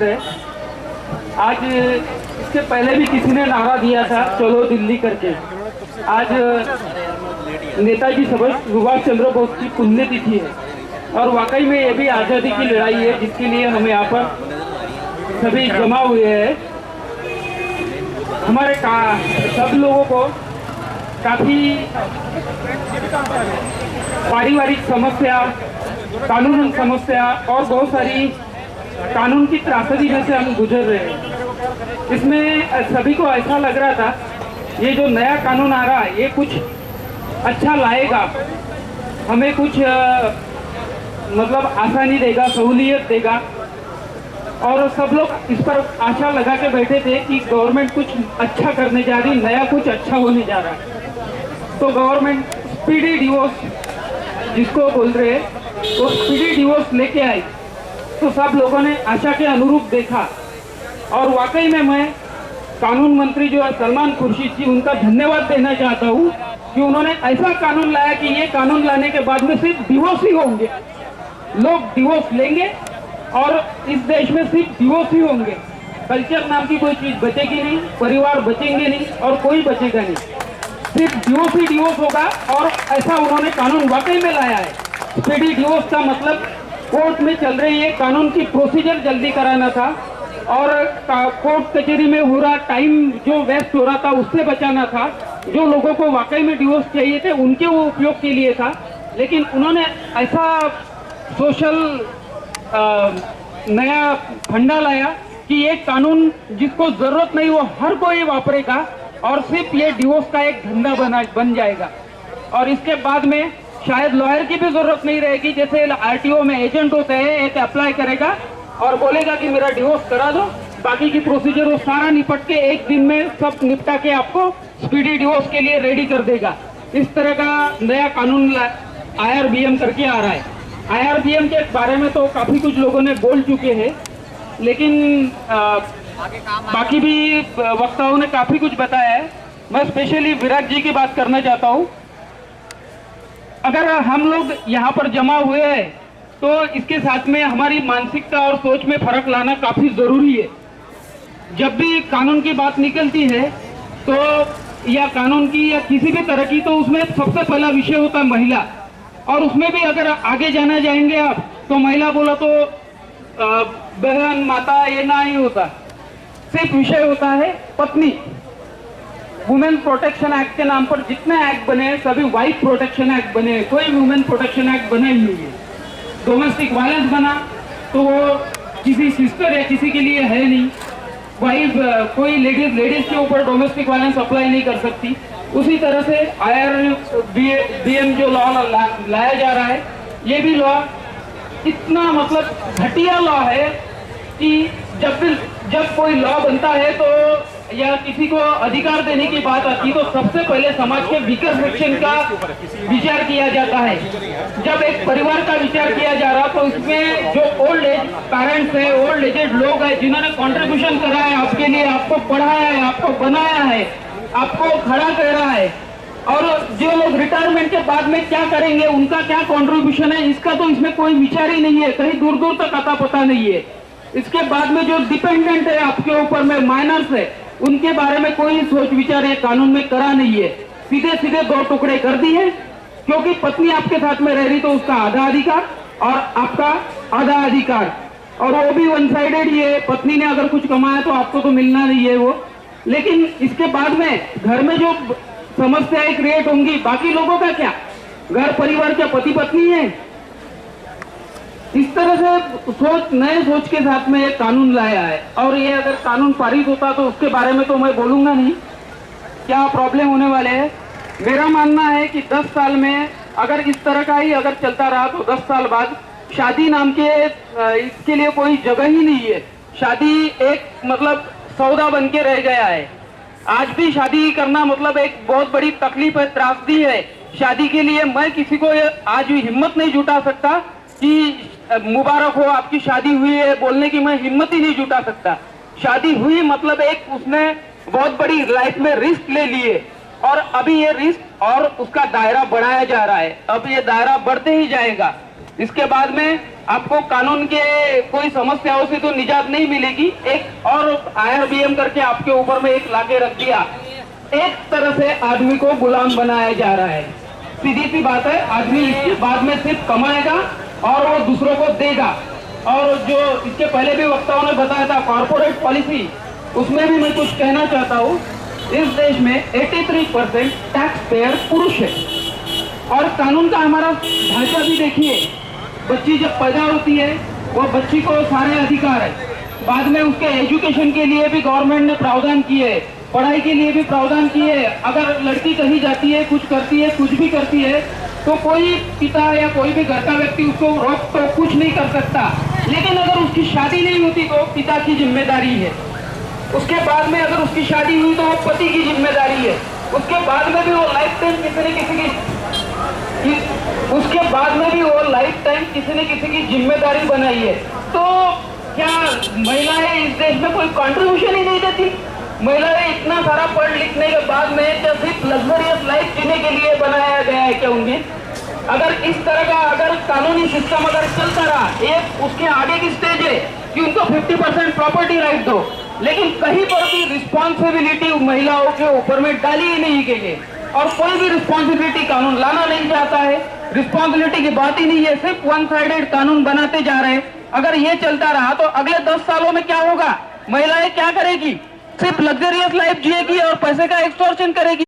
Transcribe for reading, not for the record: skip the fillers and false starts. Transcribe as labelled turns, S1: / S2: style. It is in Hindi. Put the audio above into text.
S1: स्वस्थ है। आज इससे पहले भी किसी ने नारा दिया था चलो दिल्ली करके। आज नेताजी सुभाष चंद्र बोस की पुण्यतिथि है और वाकई में ये भी आज़ादी की लड़ाई है जिसके लिए हम यहाँ पर सभी जमा हुए हैं। हमारे सब लोगों को काफ़ी पारिवारिक समस्या, कानूनी समस्या और बहुत सारी कानून की त्रासदी में से हम गुजर रहे हैं। इसमें सभी को ऐसा लग रहा था ये जो नया कानून आ रहा है ये कुछ अच्छा लाएगा, हमें कुछ मतलब आसानी देगा, सहूलियत देगा, और सब लोग इस पर आशा लगा के बैठे थे कि गवर्नमेंट कुछ अच्छा करने जा रही, नया कुछ अच्छा होने जा रहा है। तो गवर्नमेंट स्पीडी डिवोर्स जिसको बोल रहे हैं वो स्पीडी डिवोर्स लेके आई, तो सब लोगों ने आशा के अनुरूप देखा। और वाकई में मैं कानून मंत्री जो है सलमान खुर्शीद जी, उनका धन्यवाद देना चाहता हूँ कि उन्होंने ऐसा कानून लाया कि ये कानून लाने के बाद में सिर्फ डिवोर्स ही होंगे, लोग डिवोर्स लेंगे और इस देश में सिर्फ डिवोर्स ही होंगे। कल्चर नाम की कोई चीज बचेगी नहीं, परिवार बचेंगे नहीं और कोई बचेगा नहीं, सिर्फ डिवोर्स ही डिवोर्स होगा। और ऐसा उन्होंने कानून वाकई में लाया है। स्पीडी डिवोर्स का मतलब कोर्ट में चल रही है कानून की प्रोसीजर जल्दी कराना था और कोर्ट कचहरी में हो रहा टाइम जो वेस्ट हो रहा था उससे बचाना था। जो लोगों को वाकई में डिवोर्स चाहिए थे उनके वो उपयोग के लिए था, लेकिन उन्होंने ऐसा सोशल नया फंडा लाया कि ये कानून जिसको जरूरत नहीं वो हर कोई वापरेगा और सिर्फ ये डिवोर्स का एक धंधा बन जाएगा। और इसके बाद में शायद लॉयर की भी जरूरत नहीं रहेगी। जैसे आरटीओ में एजेंट होते हैं, एक अप्लाई करेगा और बोलेगा कि मेरा डिवोर्स करा दो, बाकी की प्रोसीजर वो सारा निपट के एक दिन में सब निपटा के आपको स्पीडी डिवोर्स के लिए रेडी कर देगा। इस तरह का नया कानून IRBM करके आ रहा है। IRBM के बारे में तो काफी कुछ लोगों ने बोल चुके हैं, लेकिन बाकी भी वक्ताओं ने काफी कुछ बताया है। मैं स्पेशली विराट जी की बात करना चाहता हूँ। अगर हम लोग यहाँ पर जमा हुए हैं तो इसके साथ में हमारी मानसिकता और सोच में फर्क लाना काफी जरूरी है। जब भी कानून की बात निकलती है तो या कानून की या किसी भी तरह की, तो उसमें सबसे पहला विषय होता है महिला। और उसमें भी अगर आगे जाना जाएंगे आप तो महिला बोला तो बहन, माता, ये ना ही होता, सिर्फ विषय होता है पत्नी। वुमेन प्रोटेक्शन एक्ट के नाम पर जितने एक्ट बने हैं सभी वाइफ प्रोटेक्शन एक्ट बने हैं, कोई वुमेन प्रोटेक्शन एक्ट बना ही नहीं है। डोमेस्टिक वायलेंस बना तो वो किसी सिस्टर या किसी के लिए है नहीं, वाइफ कोई लेडीज के ऊपर डोमेस्टिक वायलेंस अप्लाई नहीं कर सकती। उसी तरह से IRBM जो लॉ लाया जा रहा है, ये भी लॉ इतना मतलब घटिया लॉ है कि जब कोई लॉ बनता है तो या किसी को अधिकार देने की बात आती तो सबसे पहले समाज के वीकर सेक्शन का विचार किया जाता है। जब एक परिवार का विचार किया जा रहा तो इसमें जो ओल्ड एज पेरेंट्स है, ओल्ड एजेड लोग हैं जिन्होंने कंट्रीब्यूशन करा है आपके लिए, आपको पढ़ाया है, आपको बनाया है, आपको खड़ा करा है, और जो लोग रिटायरमेंट के बाद में क्या करेंगे, उनका क्या कंट्रीब्यूशन है, इसका तो इसमें कोई विचार ही नहीं है, कहीं दूर दूर तक आता पता नहीं है। इसके बाद में जो डिपेंडेंट है आपके ऊपर में, माइनर्स है, उनके बारे में कोई सोच विचार ये कानून में करा नहीं है। सीधे सीधे दो टुकड़े कर दिए, क्योंकि पत्नी आपके साथ में रह रही तो उसका आधा अधिकार और आपका आधा अधिकार, और वो भी वन साइडेड ही है। पत्नी ने अगर कुछ कमाया तो आपको तो मिलना नहीं है वो। लेकिन इसके बाद में घर में जो समस्याएं क्रिएट होंगी, बाकी लोगों का क्या, घर परिवार क्या पति पत्नी है। इस तरह से नए सोच के साथ में एक कानून लाया है, और ये अगर कानून पारित होता तो उसके बारे में तो मैं बोलूंगा नहीं क्या प्रॉब्लम होने वाले हैं। मेरा मानना है कि 10 साल में अगर इस तरह का ही अगर चलता रहा तो 10 साल बाद शादी नाम के इसके लिए कोई जगह ही नहीं है। शादी एक मतलब सौदा बन के रह गया है। आज भी शादी करना मतलब एक बहुत बड़ी तकलीफ है, त्रासदी है। शादी के लिए मैं किसी को आज भी हिम्मत नहीं जुटा सकता कि मुबारक हो आपकी शादी हुई है बोलने की, मैं हिम्मत ही नहीं जुटा सकता। शादी हुई मतलब एक उसने बहुत बड़ी लाइफ में रिस्क ले लिए, और अभी ये रिस्क और उसका दायरा बढ़ाया जा रहा है। अब ये दायरा बढ़ते ही जाएगा। इसके बाद में आपको कानून के कोई समस्याओं से तो निजात नहीं मिलेगी। एक और IRBM करके आपके ऊपर में एक लाके रख दिया, एक तरह से आदमी को गुलाम बनाया जा रहा है। सीधी सी बात है, आदमी इसके बाद में सिर्फ कमाएगा और वो दूसरों को देगा। और जो इसके पहले भी वक्ताओं ने बताया था कॉर्पोरेट पॉलिसी, उसमें भी मैं कुछ कहना चाहता हूँ। इस देश में 83% टैक्स पेयर पुरुष है और कानून का हमारा ढांचा भी देखिए। बच्ची जब पैदा होती है वो बच्ची को सारे अधिकार है, बाद में उसके एजुकेशन के लिए भी गवर्नमेंट ने प्रावधान किए, पढ़ाई के लिए भी प्रावधान किए। अगर लड़की कहीं जाती है, कुछ करती है, कुछ भी करती है, तो कोई पिता या कोई भी घर का व्यक्ति उसको रोक तो कुछ नहीं कर सकता। लेकिन अगर उसकी शादी नहीं होती तो पिता की जिम्मेदारी है। उसके बाद में अगर उसकी शादी हुई तो वो पति की जिम्मेदारी है। उसके बाद में भी वो लाइफ टाइम किसी न किसी की जिम्मेदारी बनाई है। तो क्या महिलाएं इस देश में कोई कंट्रीब्यूशन ही नहीं देती? महिलाएं इतना सारा पढ़ लिखने के बाद में क्या सिर्फ लग्जरियस लाइफ जीने के लिए बनाया गया है क्या उन्हें? अगर इस तरह का अगर कानूनी सिस्टम अगर चलता रहा, एक उसके आगे की स्टेज है कि उनको 50% प्रॉपर्टी राइट दो, लेकिन कहीं पर भी रिस्पॉन्सिबिलिटी महिलाओं के ऊपर में डाली ही नहीं गई है और कोई भी रिस्पॉन्सिबिलिटी कानून लाना नहीं चाहता है। रिस्पॉन्सिबिलिटी की बात ही नहीं है, सिर्फ वन साइडेड कानून बनाते जा रहे हैं। अगर ये चलता रहा तो अगले 10 सालों में क्या होगा? महिलाएं क्या करेगी? सिर्फ लग्जरियस लाइफ जिएगी और पैसे का एक्सटॉर्शन करेगी।